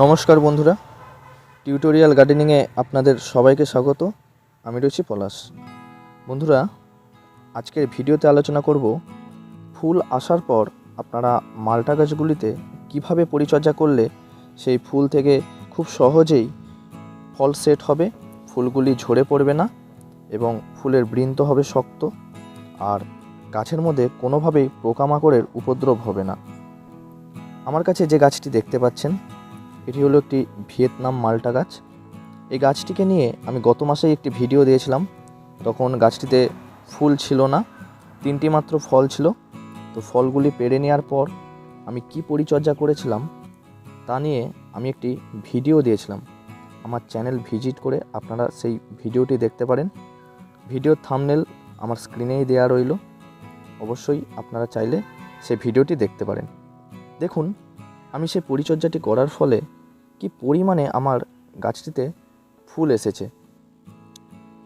নমস্কার বন্ধুরা, টিউটোরিয়াল গার্ডেনিংয়ে আপনাদের সবাইকে স্বাগত। আমি রয়েছি পলাশ। বন্ধুরা, আজকের ভিডিওতে আলোচনা করব ফুল আসার পর আপনারা মাল্টা গাছগুলিতে কিভাবে পরিচর্যা করলে সেই ফুল থেকে খুব সহজেই ফল সেট হবে, ফুলগুলি ঝরে পড়বে না এবং ফুলের বৃন্ত হবে শক্ত, আর গাছের মধ্যে কোনোভাবেই পোকামাকড়ের উপদ্রব হবে না। আমার কাছে যে গাছটি দেখতে পাচ্ছেন, এটি হলো একটি ভিয়েতনাম মাল্টা গাছ। এই গাছটিকে নিয়ে আমি গত মাসেই একটি ভিডিও দিয়েছিলাম। তখন গাছটিতে ফুল ছিল না, 3টি মাত্র ফল ছিল। তো ফলগুলি পেড়ে নেওয়ার পর আমি কি পরিচর্যা করেছিলাম তা নিয়ে আমি একটি ভিডিও দিয়েছিলাম। আমার চ্যানেল ভিজিট করে আপনারা সেই ভিডিওটি দেখতে পারেন। ভিডিওর থাম্বনেল আমার স্ক্রিনেই দেওয়া রইল, অবশ্যই আপনারা চাইলে সেই ভিডিওটি দেখতে পারেন। দেখুন, আমি সেই পরিচর্যাটি করার ফলে কি পরিমাণে আমার গাছটিতে ফুল এসেছে।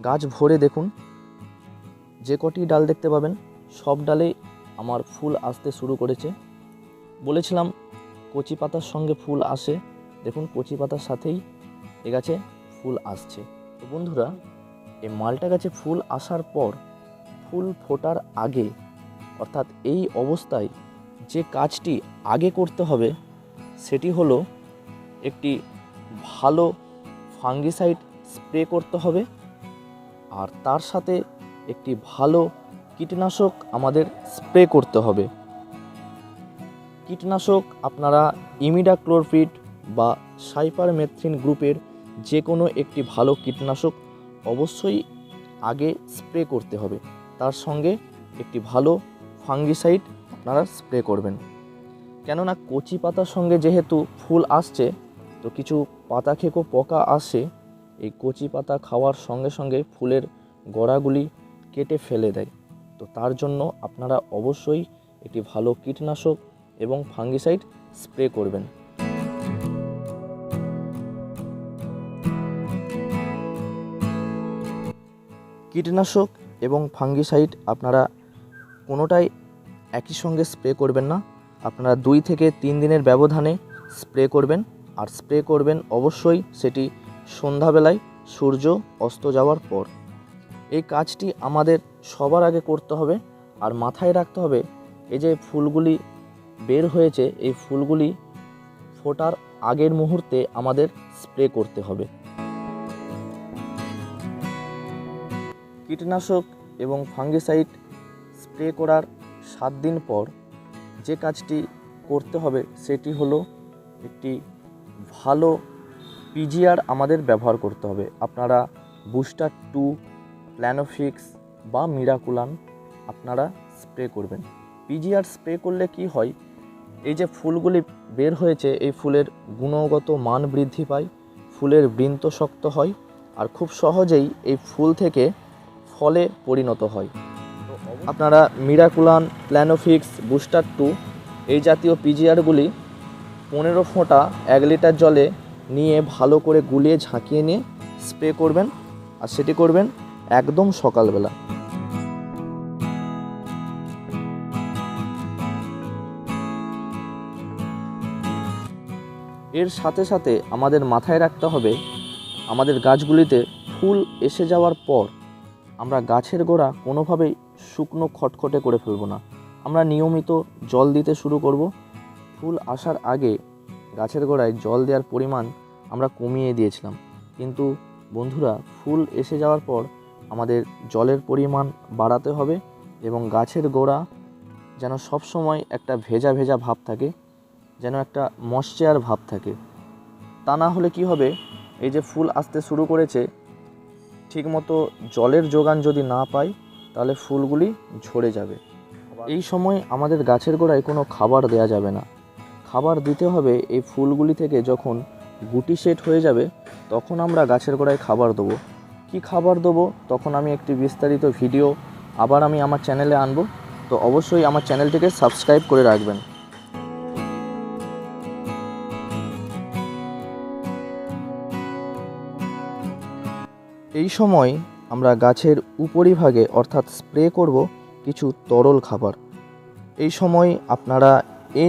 গাছ ভরে দেখুন, যে কটি ডাল দেখতে পাবেন সব ডালেই আমার ফুল আসতে শুরু করেছে। বলেছিলাম কচি পাতার সঙ্গে ফুল আসে, দেখুন কচি পাতার সাথেই এ গাছে ফুল আসছে। তো বন্ধুরা, এই মাল্টা গাছে ফুল আসার পর ফুল ফোটার আগে, অর্থাৎ এই অবস্থায় যে কাজটি আগে করতে হবে সেটি হলো একটি ভালো ফাঙ্গিসাইড স্প্রে করতে হবে, আর তার সাথে একটি ভালো কীটনাশক আমাদের স্প্রে করতে হবে। কীটনাশক আপনারা ইমিডাক্লোরপিড বা সাইপারমেথ্রিন গ্রুপের যে কোনো একটি ভালো কীটনাশক অবশ্যই আগে স্প্রে করতে হবে। তার সঙ্গে একটি ভালো ফাঙ্গিসাইড আপনারা স্প্রে করবেন। কেননা কচি পাতার সঙ্গে যেহেতু ফুল আসছে, তো কিছু পাতা খেকো পোকা আসে, এই কচি পাতা খাওয়ার সঙ্গে সঙ্গে ফুলের গোড়াগুলি কেটে ফেলে দেয়। তো তার জন্য আপনারা অবশ্যই একটি ভালো কীটনাশক এবং ফাঙ্গিসাইড স্প্রে করবেন। কীটনাশক এবং ফাঙ্গিসাইড আপনারা কোনোটাই একই সঙ্গে স্প্রে করবেন না, আপনারা 2 থেকে 3 দিনের ব্যবধানে স্প্রে করবেন। আর স্প্রে করবেন অবশ্যই সেটি সন্ধ্যাবেলায় সূর্য অস্ত যাওয়ার পর। এই কাজটি আমাদের সবার আগে করতে হবে। আর মাথায় রাখতে হবে, এই যে ফুলগুলি বের হয়েছে, এই ফুলগুলি ফোটার আগের মুহূর্তে আমাদের স্প্রে করতে হবে। কীটনাশক এবং ফাঙ্গিসাইড স্প্রে করার 7 দিন পর যে কাজটি করতে হবে সেটি হলো একটি ভালো পিজিআর আমাদের ব্যবহার করতে হবে। আপনারা বুস্টার 2, প্ল্যানোফিক্স বা মিরাকুলান আপনারা স্প্রে করবেন। পিজিআর স্প্রে করলে কি হয়, এই যে ফুলগুলি বের হয়েছে, এই ফুলের গুণগত মান বৃদ্ধি পায়, ফুলের বৃন্ত শক্ত হয়, আর খুব সহজেই এই ফুল থেকে ফলে পরিণত হয়। আপনারা মিরাকুলান, প্ল্যানোফিক্স, বুস্টার 2 এই জাতীয় পিজিআরগুলি 15 ফোঁটা 1 লিটার জলে নিয়ে ভালো করে গুলিয়ে ঝাঁকিয়ে নিয়ে স্প্রে করবেন। আর সেটি করবেন একদম সকালবেলা। এর সাথে সাথে আমাদের মাথায় রাখতে হবে, আমাদের গাছগুলিতে ফুল এসে যাওয়ার পর আমরা গাছের গোড়া কোনোভাবেই শুকনো খটখটে করে ফেলব না। আমরা নিয়মিত জল দিতে শুরু করব। ফুল আসার আগে গাছের গোড়ায় জল দেওয়ার পরিমাণ আমরা কমিয়ে দিয়েছিলাম, কিন্তু বন্ধুরা, ফুল এসে যাওয়ার পর আমাদের জলের পরিমাণ বাড়াতে হবে এবং গাছের গোড়া যেন সবসময় একটা ভেজা ভেজা ভাব থাকে, যেন একটা ময়েশ্চার ভাব থাকে। তা না হলে কি হবে, এই যে ফুল আসতে শুরু করেছে, ঠিকমতো জলের যোগান যদি না পাই তাহলে ফুলগুলি ঝরে যাবে। এই সময় আমাদের গাছের গোড়ায় কোনো খাবার দেয়া যাবে না। খাবার দিতে হবে এই ফুলগুলি থেকে যখন গুটি সেট হয়ে যাবে, তখন আমরা গাছের গোড়ায় খাবার দেবো। কি খাবার দেবো তখন আমি একটি বিস্তারিত ভিডিও আবার আমি আমার চ্যানেলে আনব, তো অবশ্যই আমার চ্যানেলটিকে সাবস্ক্রাইব করে রাখবেন। এই সময় আমরা গাছের উপরিভাগে অর্থাৎ স্প্রে করব কিছু তরল খাবার। এই সময় আপনারা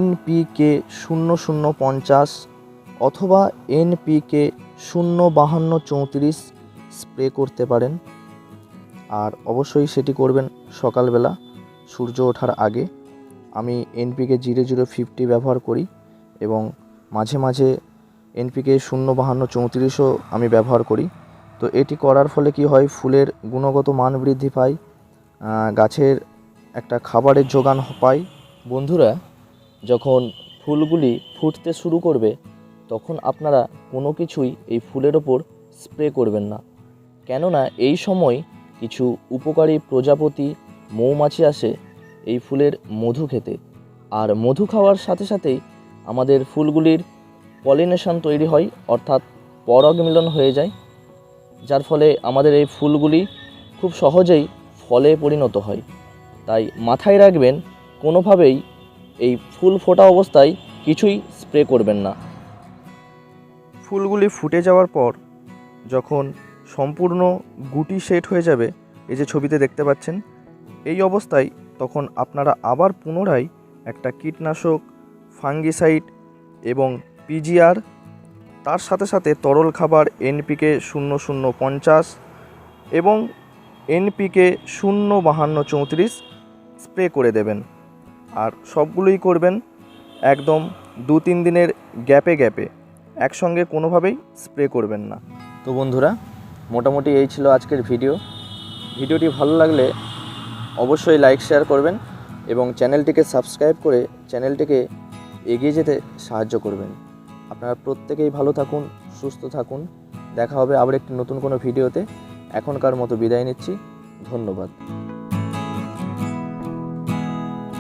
NPK 0050 অথবা NPK 05234 স্প্রে করতে পারেন। আর অবশ্যই সেটি করবেন সকালবেলা সূর্য ওঠার আগে। আমি NPK 0050 ব্যবহার করি এবং মাঝে মাঝে NPK 05234ও আমি ব্যবহার করি। তো এটি করার ফলে কি হয়, ফুলের গুণগত মান বৃদ্ধি পায়, গাছের একটা খাবারের যোগান পায়। বন্ধুরা, যখন ফুলগুলি ফুটতে শুরু করবে তখন আপনারা কোনো কিছুই এই ফুলের ওপর স্প্রে করবেন না, কেননা এই সময় কিছু উপকারী প্রজাপতি মৌমাছি আসে এই ফুলের মধু খেতে। আর মধু খাওয়ার সাথে সাথেই আমাদের ফুলগুলির পলিনেশন তৈরি হয়, অর্থাৎ পরাগ মিলন হয়ে যায়, যার ফলে আমাদের এই ফুলগুলি খুব সহজেই ফলে পরিণত হয়। তাই মাথায় রাখবেন, কোনোভাবেই এই ফুল ফোটা অবস্থায় কিছুই স্প্রে করবেন না। ফুলগুলি ফুটে যাওয়ার পর যখন সম্পূর্ণ গুটি সেট হয়ে যাবে, এই যে ছবিতে দেখতে পাচ্ছেন, এই অবস্থায় তখন আপনারা আবার পুনরায় একটা কীটনাশক, ফাঙ্গিসাইড এবং PGR, তার সাথে সাথে তরল খাবার NPK 0050 এবং NPK 05234 স্প্রে করে দেবেন। আর সবগুলোই করবেন একদম 2-3 দিনের গ্যাপে, একসঙ্গে কোনোভাবেই স্প্রে করবেন না। তো বন্ধুরা, মোটামুটি এই ছিল আজকের ভিডিওটি ভালো লাগলে অবশ্যই লাইক শেয়ার করবেন এবং চ্যানেলটিকে সাবস্ক্রাইব করে চ্যানেলটিকে এগিয়ে যেতে সাহায্য করবেন। আপনারা প্রত্যেকেই ভালো থাকুন, সুস্থ থাকুন। দেখা হবে আবার একটি নতুন কোনো ভিডিওতে। এখনকার মতো বিদায় নিচ্ছি। ধন্যবাদ।